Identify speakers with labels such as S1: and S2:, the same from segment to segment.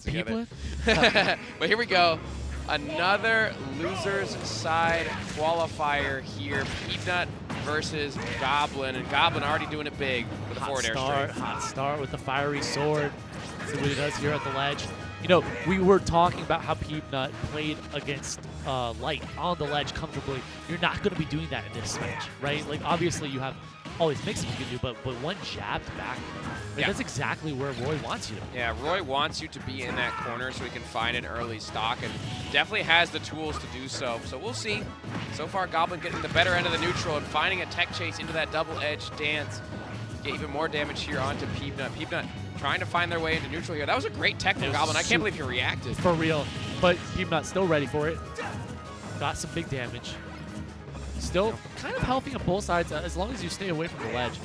S1: together.
S2: But here we go. Another loser's side qualifier here. Peabnut versus Goblin. And Goblin already doing it big with a forward air straight.
S1: Hot start with the fiery sword. See what he does here at the ledge. You know, we were talking about how Peabnut played against Light on the ledge comfortably. You're not going to be doing that in this match, right? Like, obviously, you have all these mixes you can do, but one jab to back, right? That's exactly where Roy wants you to be.
S2: Yeah, Roy wants you to be in that corner so he can find an early stock, and definitely has the tools to do so. So we'll see. So far, Goblin getting the better end of the neutral and finding a tech chase into that double-edged dance. Get even more damage here onto Peabnut. Peabnut trying to find their way into neutral here. That was a great tech from Goblin. I can't believe he reacted.
S1: For real. But Peabnut still ready for it. Got some big damage. Still kind of healthy on both sides as long as you stay away from the ledge.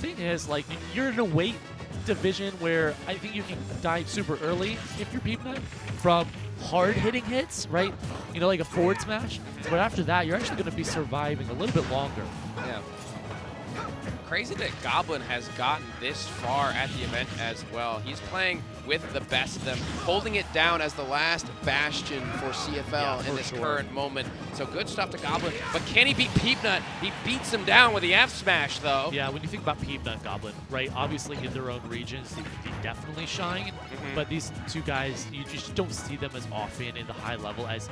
S1: Thing is, like, you're in a weight division where I think you can die super early if you're Peabnut from hard-hitting hits, right? You know, like a forward smash. But after that, you're actually going to be surviving a little bit longer.
S2: Yeah. Crazy that Goblin has gotten this far at the event as well. He's playing with the best of them, holding it down as the last bastion for CFL in this current moment. So good stuff to Goblin, but can he beat Peabnut? He beats him down with the F smash, though.
S1: Yeah, when you think about Peabnut, Goblin, right? Obviously in their own regions, they definitely shine, but these two guys, you just don't see them as often in the high level as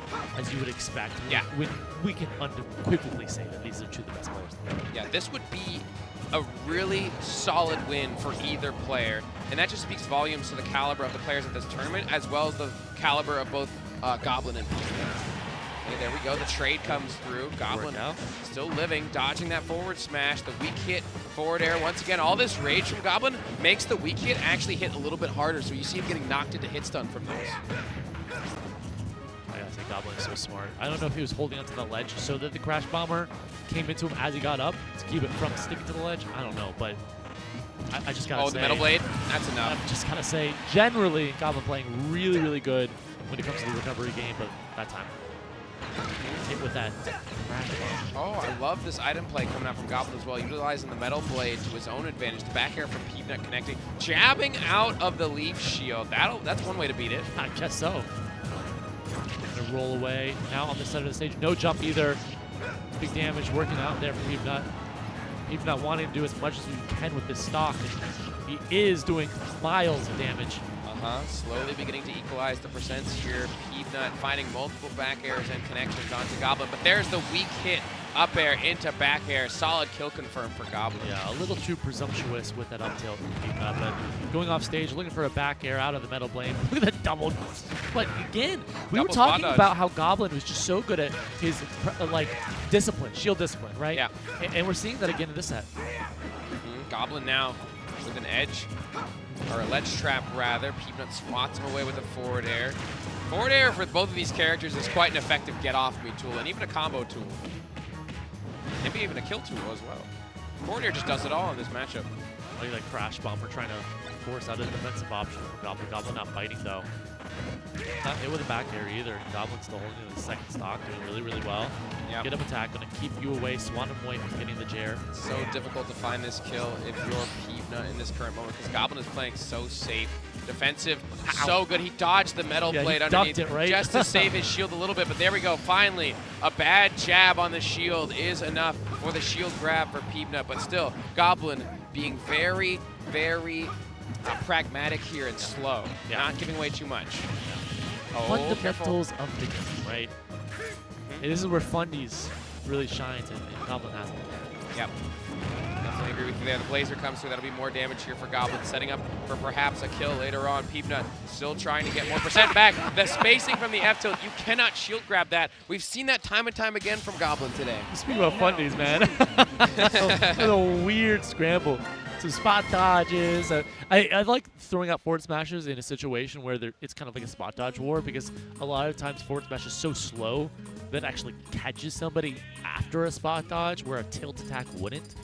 S1: you would expect.
S2: Yeah.
S1: When we can unequivocally say that these are two of the best players.
S2: Yeah, this would be a really solid win for either player, and that just speaks volumes to the caliber of the players at this tournament, as well as the caliber of both Goblin and Peabnut. Okay, there we go. The trade comes through. Goblin still living, dodging that forward smash. The weak hit, forward air. Once again, all this rage from Goblin makes the weak hit actually hit a little bit harder, so you see him getting knocked into hit stun from those.
S1: I gotta say, Goblin is so smart. I don't know if he was holding onto the ledge so that the Crash Bomber came into him as he got up to keep it from sticking to the ledge. I don't know, but I just gotta say.
S2: Oh, the Metal Blade? That's enough.
S1: I just gotta say, generally, Goblin playing really, really good when it comes to the recovery game, but that time, hit with that Crash Bomb.
S2: Oh, I love this item play coming out from Goblin as well, utilizing the Metal Blade to his own advantage. The back air from Peabnut connecting, jabbing out of the Leaf Shield. That's one way to beat it.
S1: I guess so. Gonna roll away. Now on the center of the stage, no jump either. Big damage working out there for Peabnut. Peabnut wanting to do as much as he can with this stock. He is doing miles of damage.
S2: Slowly beginning to equalize the percents here. Peabnut finding multiple back airs and connections onto Goblin, but there's the weak hit up air into back air. Solid kill confirmed for Goblin.
S1: Yeah, a little too presumptuous with that up tilt from Peabnut, but going off stage, looking for a back air out of the Metal Blade. Look at that double. But again, we were talking about how Goblin was just so good at his like discipline, shield discipline, right?
S2: Yeah.
S1: And we're seeing that again in this set.
S2: Goblin now with an edge, or a ledge trap rather. Peabnut swats him away with a forward air. Forward air for both of these characters is quite an effective get-off-me tool, and even a combo tool. Maybe even a kill tool as well. Forward air just does it all in this matchup.
S1: Like Crash Bomber trying to force out a defensive option for Goblin. Goblin not fighting though. Not hit with a back air either. Goblin's still holding the second stock, doing really, really well.
S2: Yep.
S1: Get up attack, gonna keep you away, swan him away from getting the Jair.
S2: So difficult to find this kill if you're Peabnut in this current moment, because Goblin is playing so safe. Defensive, so good. He dodged the Metal Blade underneath just to save his shield a little bit, but there we go. Finally, a bad jab on the shield is enough for the shield grab for Peabnut, but still, Goblin being very, very pragmatic here and slow, not giving away too much. Oh,
S1: fundamentals of the game, right? And this is where Fundies really shines, and Goblin has them.
S2: Yep. Definitely agree with you there. The Blazer comes through. That'll be more damage here for Goblin, setting up for perhaps a kill later on. Peabnut still trying to get more percent back. The spacing from the F-tilt, you cannot shield grab that. We've seen that time and time again from Goblin today.
S1: Speaking about Fundies, man. a weird scramble. Some spot dodges. I like throwing out forward smashes in a situation where it's kind of like a spot dodge war, because a lot of times forward smash is so slow that it actually catches somebody after a spot dodge where a tilt attack wouldn't.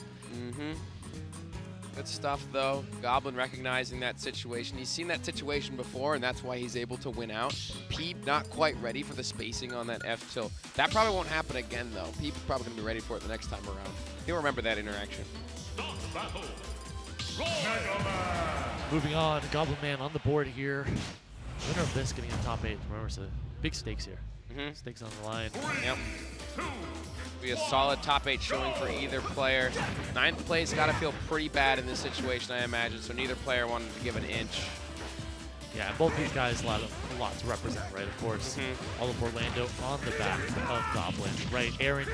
S2: Good stuff, though. Goblin recognizing that situation. He's seen that situation before, and that's why he's able to win out. Peab not quite ready for the spacing on that F-tilt. That probably won't happen again, though. Peab's probably going to be ready for it the next time around. He'll remember that interaction.
S1: Moving on, Goblin Man on the board here. Winner of this getting in the top 8. Remember, it's big stakes here. Stakes on the line.
S2: Yep. Be a solid top 8 showing for either player. 9th place got to feel pretty bad in this situation, I imagine, so neither player wanted to give an inch.
S1: Yeah, both these guys a lot to represent, right? Of course, all of Orlando on the back of Goblin, right? Aaron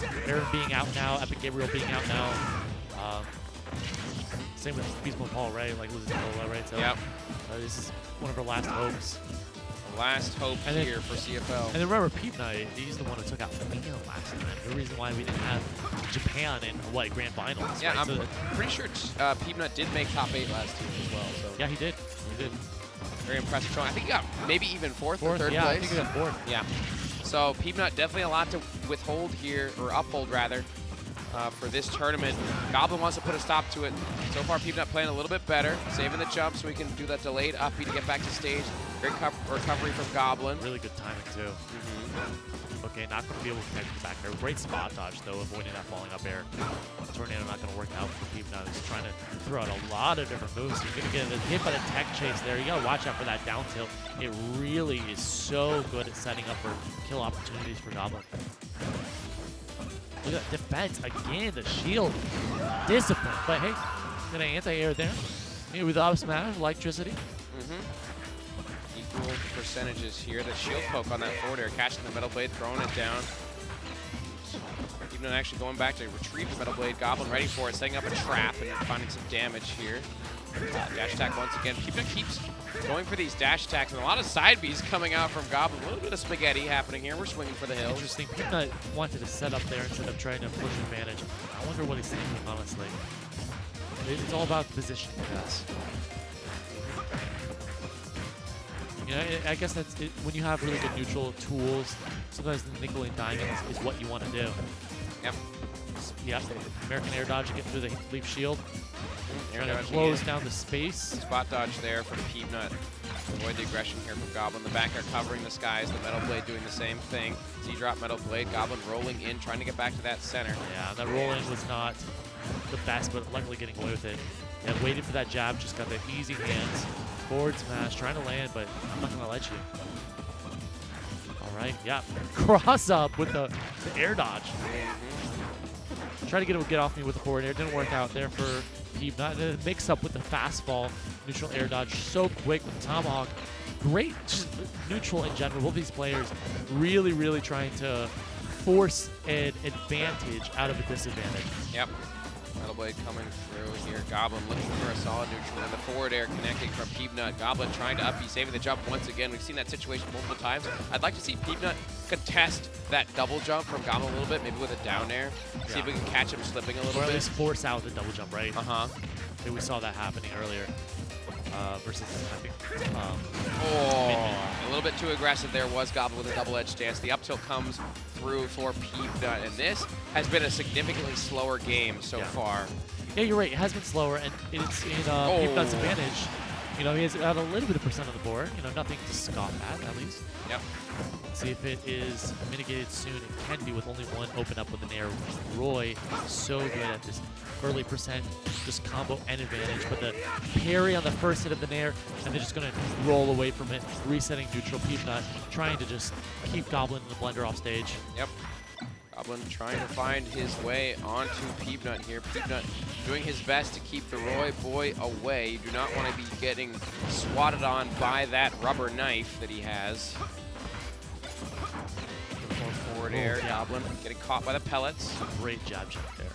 S1: being out now, Epic Gabriel being out now. Same with Peabnut Paul, right? Like losing Lola, right? So this is one of our last hopes.
S2: Last hope here for CFL.
S1: And then remember, Peabnut, he's the one who took out Mino last time. The reason why we didn't have Japan in grand finals.
S2: Yeah,
S1: right?
S2: I'm pretty sure Peabnut did make top 8 last year as well. So
S1: yeah, he did. He did.
S2: Very impressive showing. I think he got maybe even fourth or third
S1: yeah,
S2: place.
S1: I think he got 4th.
S2: Yeah. So Peabnut definitely a lot to withhold here, or uphold rather, for this tournament. Goblin wants to put a stop to it. So far, Peabnut playing a little bit better, saving the jump so we can do that delayed uppy to get back to stage. Great recovery from Goblin.
S1: Really good timing, too. Okay, not going to be able to connect back there. Great spot dodge, though, avoiding that falling up air. Tornado not going to work out for Peabnut. He's trying to throw out a lot of different moves. He's going to get hit by the tech chase there. You got to watch out for that down tilt. It really is so good at setting up for kill opportunities for Goblin. Look at that defense again. The shield, discipline. But hey, got an anti-air there. Maybe with up smash, electricity.
S2: Equal percentages here. The shield poke on that forward air, catching the metal blade, throwing it down. Peabnut actually going back to retrieve the metal blade. Goblin ready for it, setting up a trap and finding some damage here. Dash attack once again. Peabnut keeps going for these dash attacks, and a lot of side Bs coming out from Goblin. A little bit of spaghetti happening here. We're swinging for the hills.
S1: Interesting. Peabnut wanted to set up there instead of trying to push advantage. I wonder what he's thinking, honestly. It's all about positioning, guys. You know, I guess that's it. When you have really good neutral tools, sometimes the nickel and diamond is what you want to do.
S2: Yep.
S1: Yep. American air dodge to get through the leaf shield. Trying to close down the space.
S2: Spot dodge there from Peabnut. Avoid the aggression here from Goblin. The back air covering the skies. The metal blade doing the same thing. Z-drop metal blade. Goblin rolling in, trying to get back to that center. Yeah, that rolling was not the best, but luckily getting away with it. Yeah, waited for that jab, just got the easy hands. Forward smash, trying to land, but I'm not gonna let you. All right, yeah. Cross up with the air dodge. Try to get off me with the forward air. Didn't work out there for Peabnut. The mix up with the fastball, neutral air dodge, so quick with Tomahawk. Great, just neutral in general. Both these players really, really trying to force an advantage out of a disadvantage. Yep. Metal blade coming through here. Goblin looking for a solid neutral, and the forward air connecting from Peabnut. Goblin trying to uppy, saving the jump once again. We've seen that situation multiple times. I'd like to see Peabnut contest that double jump from Goblin a little bit, maybe with a down air. See if we can catch him slipping a little bit. Or at least force out the double jump, right? We saw that happening earlier. Versus, I think, a little bit too aggressive there was Goblin with a double-edged stance. The up tilt comes through for Peabnut, and this has been a significantly slower game so far. Yeah, you're right. It has been slower, and it's in Peabnut's advantage. You know, he has got a little bit of percent on the board. You know, nothing to scoff at least. Yep. Let's see if it is mitigated soon. It can be with only one open up with an air. Roy, so good at this early percent, just combo and advantage. But the parry on the first hit of the nair, and they're just going to roll away from it, resetting neutral. Peabnut trying to just keep Goblin in the blender off stage. Yep. Goblin trying to find his way onto Peabnut here. Peabnut doing his best to keep the Roy boy away. You do not want to be getting swatted on by that rubber knife that he has. Forward air, Goblin getting caught by the pellets. Great jab check there.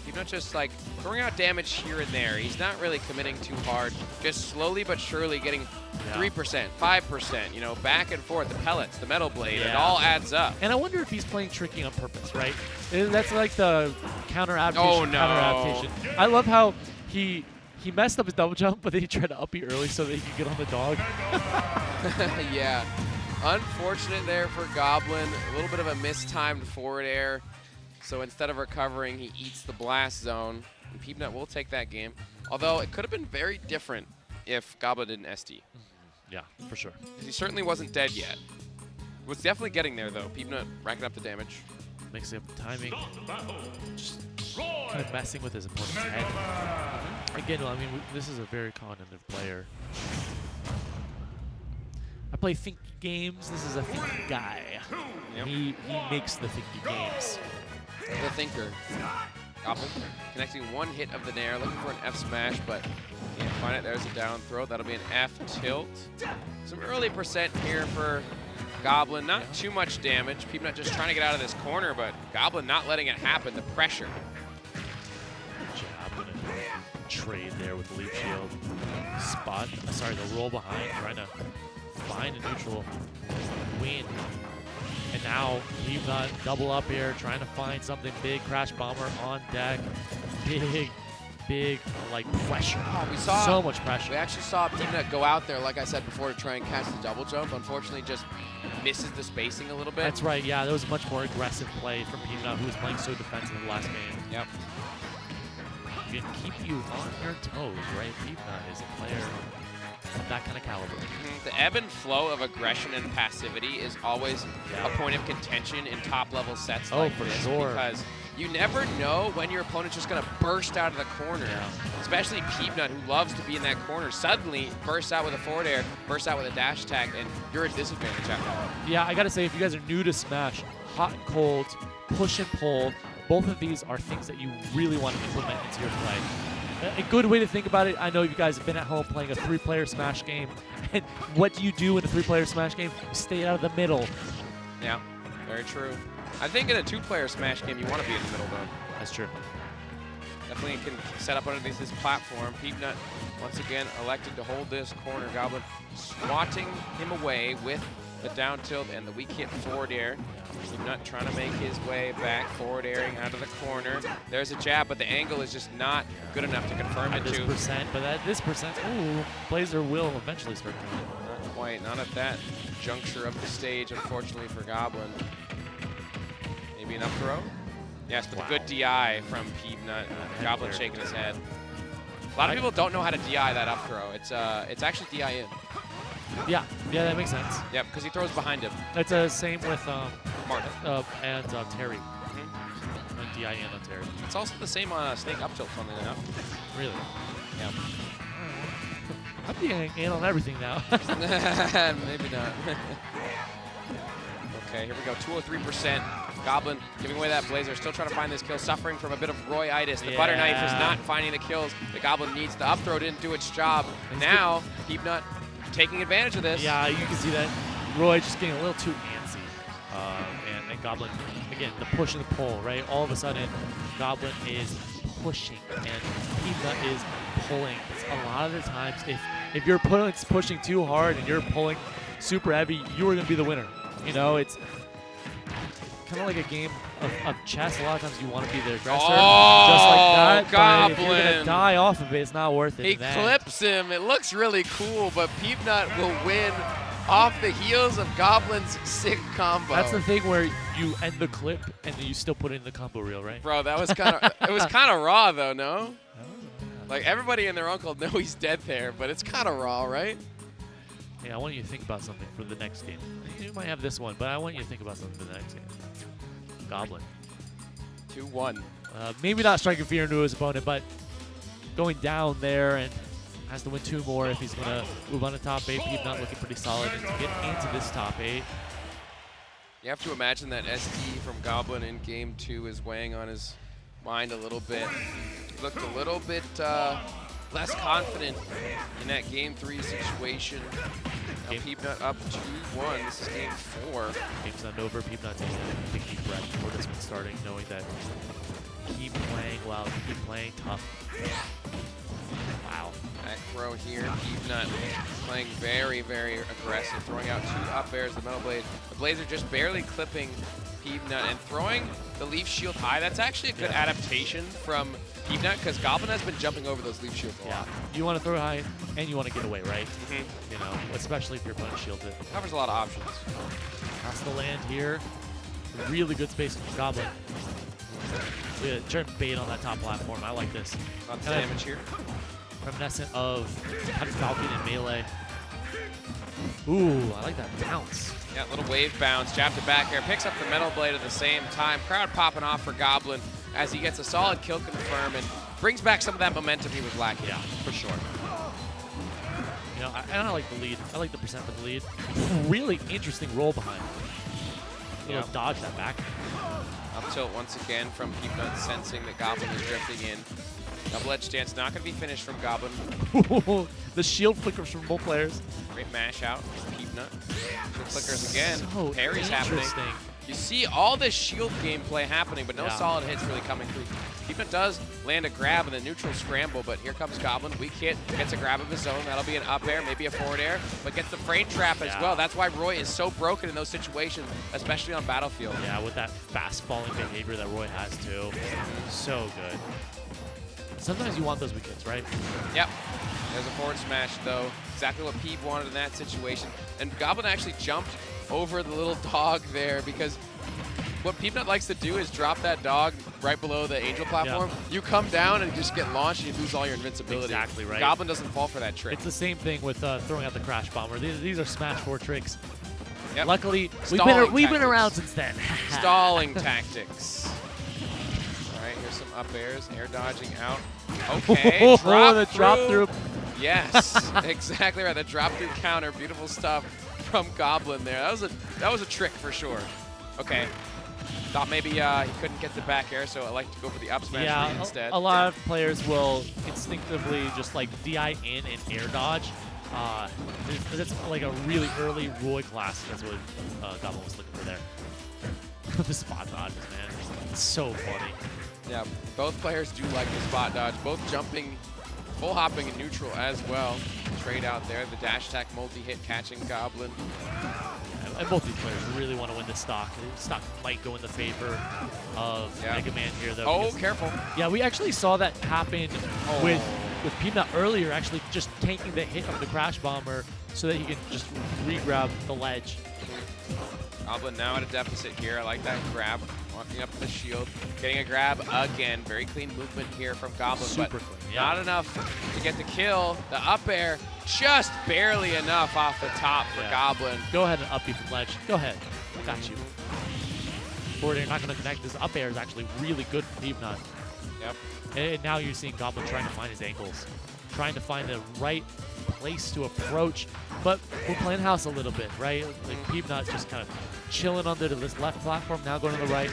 S2: Peabnut just like throwing out damage here and there. He's not really committing too hard. Just slowly but surely getting 3%, 5%, you know, back and forth. The pellets, the metal blade, it all adds up. And I wonder if he's playing tricky on purpose, right? That's like the counter adaptation. I love how he messed up his double jump, but then he tried to uppy early so that he could get on the dog. Yeah. Unfortunate there for Goblin. A little bit of a mistimed forward air. So instead of recovering, he eats the blast zone. And Peabnut will take that game. Although it could have been very different if Goblin didn't SD. Yeah, for sure. He certainly wasn't dead yet. Was definitely getting there, though. Peabnut racking up the damage. Makes him timing. Just kind of messing with his opponent's head. Again, I mean, this is a very cognitive player.
S1: play thinky games. This is a thinky guy.
S2: Yep.
S1: He makes the thinky games.
S2: The thinker. Goblin connecting one hit of the nair, looking for an F smash, but can't find it. There's a down throw. That'll be an F tilt. Some early percent here for Goblin. Not too much damage. Peabnut just trying to get out of this corner, but Goblin not letting it happen. The pressure.
S1: Jab and a trade there with the leap shield. Spot. Sorry, the roll behind, trying to find a neutral win. And now Peabnut double up here, trying to find something big. Crash Bomber on deck. Big, like, pressure.
S2: Oh, we saw
S1: so much pressure.
S2: We actually saw Peabnut go out there, like I said before, to try and catch the double jump. Unfortunately, just misses the spacing a little bit.
S1: That's right, yeah. That was a much more aggressive play from Peabnut, who was playing so defensive in the last game.
S2: Yep.
S1: It can keep you on your toes, right? Peabnut is a player of that kind of caliber.
S2: The ebb and flow of aggression and passivity is always a point of contention in top-level sets like
S1: for
S2: this,
S1: sure.
S2: Because you never know when your opponent's just going to burst out of the corner.
S1: Yeah.
S2: Especially Peabnut, who loves to be in that corner, suddenly bursts out with a forward air, bursts out with a dash attack, and you're at disadvantage after that.
S1: Yeah, I got to say, if you guys are new to Smash, hot and cold, push and pull, both of these are things that you really want to implement into your play. A good way to think about it, I know you guys have been at home playing a 3-player Smash game, and what do you do in a 3-player Smash game? You stay out of the middle.
S2: Yeah, very true. I think in a 2-player Smash game, you want to be in the middle, though.
S1: That's true.
S2: Definitely can set up underneath this platform. Peabnut, once again, elected to hold this corner. Goblin swatting him away with the down tilt and the weak hit forward air. Peabnut trying to make his way back, forward airing out of the corner. There's a jab, but the angle is just not good enough to confirm it to.
S1: But at this percent, ooh, Blazer will eventually start doing it.
S2: Not quite, not at that juncture of the stage, unfortunately for Goblin. Maybe an up throw? Yes, but good DI from Peabnut. Goblin shaking his head. A lot of people don't know how to DI that up throw. It's actually DI in.
S1: Yeah, that makes sense.
S2: Yep, because he throws behind him.
S1: It's the same with
S2: Martin
S1: and Terry. And DI in on Terry.
S2: It's also the same on Snake up tilt, funnily enough.
S1: Really?
S2: Yeah.
S1: I'm DIing in on everything now.
S2: Maybe not. Okay, here we go. 203%. Goblin giving away that Blazer. Still trying to find this kill. Suffering from a bit of Roy-itis. The butter knife is not finding the kills. The Goblin needs the up throw. Didn't do its job. Now, Peabnut taking advantage of this.
S1: Yeah, you can see that. Roy just getting a little too antsy. And Goblin, again, the push and the pull, right? All of a sudden, Goblin is pushing and Peabnut is pulling. It's a lot of the times, if your opponent's pushing too hard and you're pulling super heavy, you are going to be the winner. You know, it's kind of like a game of chess. A lot of times you want to be the aggressor, just like that.
S2: Goblin.
S1: But if you're going to die off of it, it's not worth it.
S2: He clips him. It looks really cool, but Peabnut will win off the heels of Goblin's sick combo.
S1: That's the thing where you end the clip and then you still put it in the combo reel, right?
S2: Bro, that was kind of it was kind of raw though, no? Like everybody and their uncle know he's dead there, but it's kind of raw, right?
S1: Yeah, I want you to think about something for the next game. You might have this one, but I want you to think about something for the next game. Goblin.
S2: 2-1.
S1: Maybe not striking fear into his opponent, but going down there and has to win 2 more if he's going to move on to top 8. Peabnut looking pretty solid and to get into this top 8.
S2: You have to imagine that SD from Goblin in Game 2 is weighing on his mind a little bit. He looked a little bit less confident in that Game 3 situation. Now Peabnut up 2-1. This is Game 4.
S1: Game's not over. Peabnut taking a big deep breath before this one's starting, knowing that keep playing well, keep playing tough. Wow.
S2: Back throw here. Peabnut playing very, very aggressive, throwing out 2 up airs, the metal blade. The Blazer just barely clipping Peabnut and throwing the leaf shield high. That's actually a good adaptation from Peabnut because Goblin has been jumping over those leaf shields a lot.
S1: You want to throw high and you want to get away, right? You know, especially if your opponent shields it.
S2: Covers a lot of options.
S1: Has to land here. Really good space from Goblin. Trying to bait on that top platform. I like this.
S2: Lots of damage here.
S1: Reminiscent of Falcon and Melee. Ooh, I like that bounce.
S2: Yeah, little wave bounce, jab to back air, picks up the metal blade at the same time. Crowd popping off for Goblin as he gets a solid kill confirm and brings back some of that momentum he was lacking.
S1: Yeah, for sure. know, I like the lead. I like the percent of the lead. Really interesting roll behind. Little dodge that back.
S2: Up tilt once again from Peabnut, sensing that Goblin is drifting in. Double edge stance not going to be finished from Goblin.
S1: The shield flickers from both players.
S2: Great mash out from Peabnut. Shield flickers again.
S1: So
S2: Parry's happening. You see all this shield gameplay happening, but no solid hits really coming through. Peabnut does land a grab in the neutral scramble, but here comes Goblin. Weak hit, gets a grab of his own. That'll be an up air, maybe a forward air, but gets the frame trap as well. That's why Roy is so broken in those situations, especially on Battlefield.
S1: Yeah, with that fast falling behavior that Roy has too. So good. Sometimes you want those weak hits, right?
S2: Yep. There's a forward smash, though. Exactly what Peeb wanted in that situation. And Goblin actually jumped over the little dog there because what Peabnut likes to do is drop that dog right below the angel platform. You come down and just get launched and you lose all your invincibility.
S1: Exactly right.
S2: Goblin doesn't fall for that trick.
S1: It's the same thing with throwing out the Crash Bomber. These are Smash 4 tricks.
S2: Yep.
S1: Luckily, we've been around since then.
S2: Stalling tactics. All right, here's some up airs, air dodging out. Okay, drop through. Yes, exactly right. The drop through counter, beautiful stuff from Goblin there. That was a trick for sure. Okay. Thought maybe he couldn't get the back air, so I like to go for the up smash instead.
S1: A lot of players will instinctively just like DI in and air dodge. That's like a really early Roy class. That's what Goblin was looking for there. The spot dodges, man. It's so funny.
S2: Yeah, both players do like the spot dodge. Both jumping, full hopping in neutral as well. Trade out there. The dash attack multi-hit catching Goblin.
S1: And both these players really want to win this stock. Stock might go in the favor of Mega Man here, though.
S2: Oh, careful.
S1: Yeah, we actually saw that happen with Peabnut earlier, actually just taking the hit of the Crash Bomber so that he can just re-grab the ledge.
S2: Goblin now at a deficit here. I like that grab. Walking up to the shield. Getting a grab again. Very clean movement here from Goblin.
S1: Super
S2: but
S1: clean,
S2: not enough to get the kill. The up air just barely enough off the top for Goblin.
S1: Go ahead and up you from ledge. Go ahead. I got you. Forward air not going to connect. This up air is actually really good for Peabnut.
S2: Yep.
S1: And now you're seeing Goblin trying to find his angles. Trying to find the right place to approach. But we're playing house a little bit, right? Like Peabnut just kind of chilling under to this left platform, now going to the right.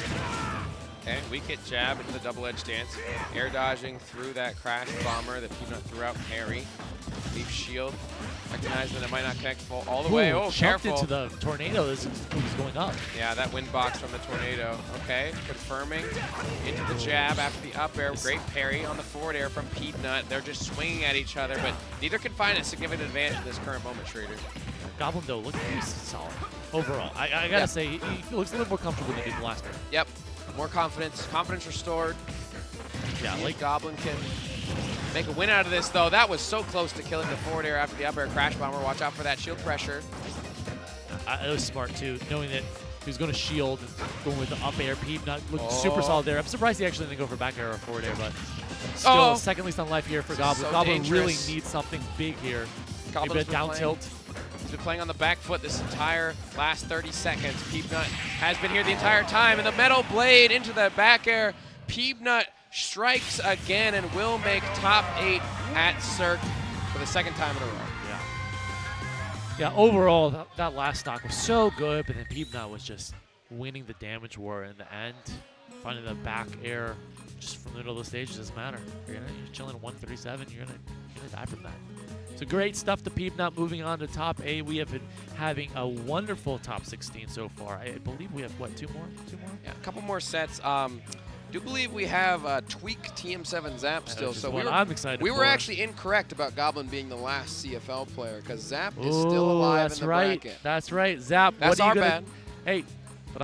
S2: Okay, weak hit jab into the double edge stance. Air dodging through that Crash Bomber that Peabnut threw out parry. Leaf shield. Recognizing that it might not connect full all the way. Oh, careful.
S1: Into the tornado as he's going up.
S2: Yeah, that wind box from the tornado. Okay, confirming into the jab after the up air. Great parry on the forward air from Peabnut. They're just swinging at each other, but neither can find a significant advantage in this current moment, Schrader.
S1: Goblin, though, looking pretty solid overall. I gotta say, he looks a little more comfortable than he did last time.
S2: Yep, more confidence. Confidence restored.
S1: Yeah, like
S2: Goblin can make a win out of this, though. That was so close to killing the forward air after the up air Crash Bomber. Watch out for that shield pressure.
S1: It was smart, too, knowing that he was going to shield and going with the up air. Peabnut looked super solid there. I'm surprised he actually didn't go for back air or forward air, but still, second least on life here for Goblin.
S2: So
S1: Goblin
S2: dangerous.
S1: Really needs something big here.
S2: Goblin's
S1: maybe a down tilt.
S2: He's been playing on the back foot this entire last 30 seconds. Peabnut has been here the entire time, and the metal blade into the back air. Peabnut strikes again and will make top 8 at Cirque for the second time in a row.
S1: Yeah, overall, that last stock was so good, but then Peabnut was just winning the damage war in the end. Finding the back air just from the middle of the stage doesn't matter. You're chilling at 137, you're gonna die from that. So great stuff to Peabnut. Moving on to top 8, we have been having a wonderful top 16 so far. I believe we have, what, two more?
S2: Yeah, a couple more sets. Do believe we have Tweak TM7 Zap still. So
S1: I'm excited.
S2: We were actually incorrect about Goblin being the last CFL player because Zap is still alive in the bracket.
S1: That's right. Zap.
S2: That's our bad.
S1: Hey,